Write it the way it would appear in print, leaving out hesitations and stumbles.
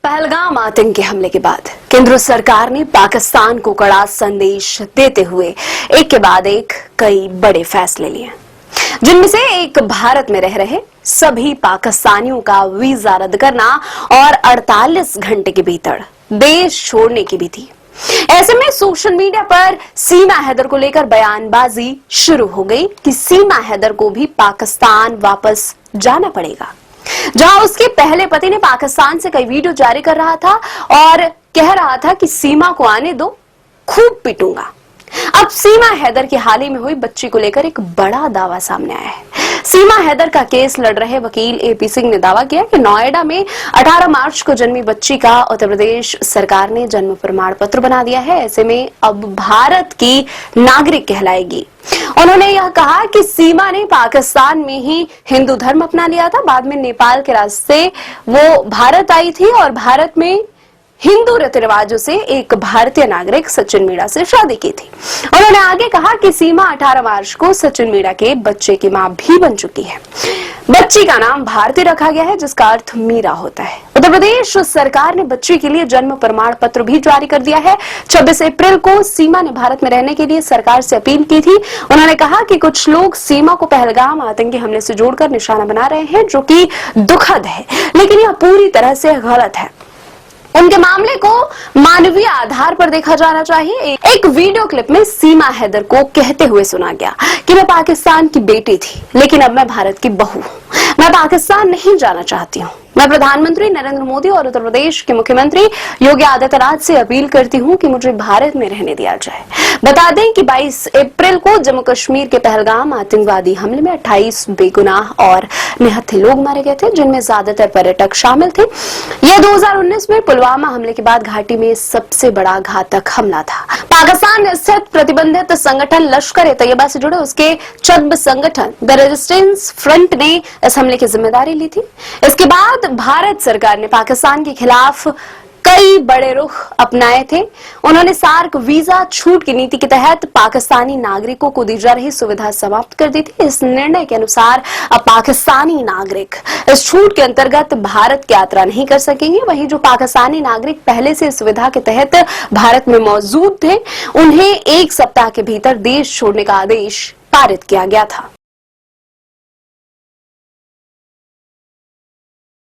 पहलगाम आतंकी हमले के बाद केंद्र सरकार ने पाकिस्तान को कड़ा संदेश देते हुए एक के बाद एक कई बड़े फैसले लिए, जिनमें से एक भारत में रह रहे सभी पाकिस्तानियों का वीजा रद्द करना और 48 घंटे के भीतर देश छोड़ने की भी थी। ऐसे में सोशल मीडिया पर सीमा हैदर को लेकर बयानबाजी शुरू हो गई कि सीमा हैदर को भी पाकिस्तान वापस जाना पड़ेगा, जहां उसके पहले पति ने पाकिस्तान से कई वीडियो जारी कर रहा था और कह रहा था कि सीमा को आने दो, खूब पिटूंगा। अब सीमा हैदर की हाल ही में हुई बच्ची को लेकर एक बड़ा दावा सामने आया है। सीमा हैदर का केस लड़ रहे वकील एपी सिंह ने दावा किया कि नोएडा में 18 मार्च को जन्मी बच्ची का उत्तर प्रदेश सरकार ने जन्म प्रमाण पत्र बना दिया है। ऐसे में अब भारत की नागरिक कहलाएगी। उन्होंने यह कहा कि सीमा ने पाकिस्तान में ही हिंदू धर्म अपना लिया था, बाद में नेपाल के रास्ते वो भारत आई थी और भारत में हिंदू रीति रिवाजों से एक भारतीय नागरिक सचिन मीणा से शादी की थी। उन्होंने आगे कहा कि सीमा 18 मार्च को सचिन मीणा के बच्चे की मां भी बन चुकी है। बच्ची का नाम भारती रखा गया है, जिसका अर्थ मीरा होता है। उत्तर प्रदेश सरकार ने बच्ची के लिए जन्म प्रमाण पत्र भी जारी कर दिया है। 26 अप्रैल को सीमा ने भारत में रहने के लिए सरकार से अपील की थी। उन्होंने कहा कि कुछ लोग सीमा को पहलगाम आतंकी हमले से जोड़कर निशाना बना रहे हैं, जो कि दुखद है, लेकिन यह पूरी तरह से गलत है। उनके मामले को मानवीय आधार पर देखा जाना चाहिए। एक वीडियो क्लिप में सीमा हैदर को कहते हुए सुना गया कि मैं पाकिस्तान की बेटी थी, लेकिन अब मैं भारत की बहू हूं। मैं पाकिस्तान नहीं जाना चाहती हूं। मैं प्रधानमंत्री नरेंद्र मोदी और उत्तर प्रदेश के मुख्यमंत्री योगी आदित्यनाथ से अपील करती हूं कि मुझे भारत में रहने दिया जाए। बता दें कि 22 अप्रैल को जम्मू कश्मीर के पहलगाम आतंकवादी हमले में 28 बेगुनाह और निहत्थे लोग मारे गए थे, जिनमें ज्यादातर पर्यटक शामिल थे। यह 2019 में पुलवामा हमले के बाद घाटी में सबसे बड़ा घातक हमला था। पाकिस्तान स्थित प्रतिबंधित संगठन लश्कर-ए-तैयबा से जुड़े उसके चब्ब संगठन द रेजिस्टेंस फ्रंट ने इस हमले की जिम्मेदारी ली थी। इसके बाद भारत सरकार ने पाकिस्तान के खिलाफ कई बड़े रुख अपनाए थे। उन्होंने सार्क वीजा छूट की नीति के तहत पाकिस्तानी नागरिकों को दी जा रही सुविधा समाप्त कर दी थी। इस निर्णय के अनुसार अब पाकिस्तानी नागरिक इस छूट के अंतर्गत भारत की यात्रा नहीं कर सकेंगे। वहीं जो पाकिस्तानी नागरिक पहले से सुविधा के तहत भारत में मौजूद थे, उन्हें 1 सप्ताह के भीतर देश छोड़ने का आदेश पारित किया गया था।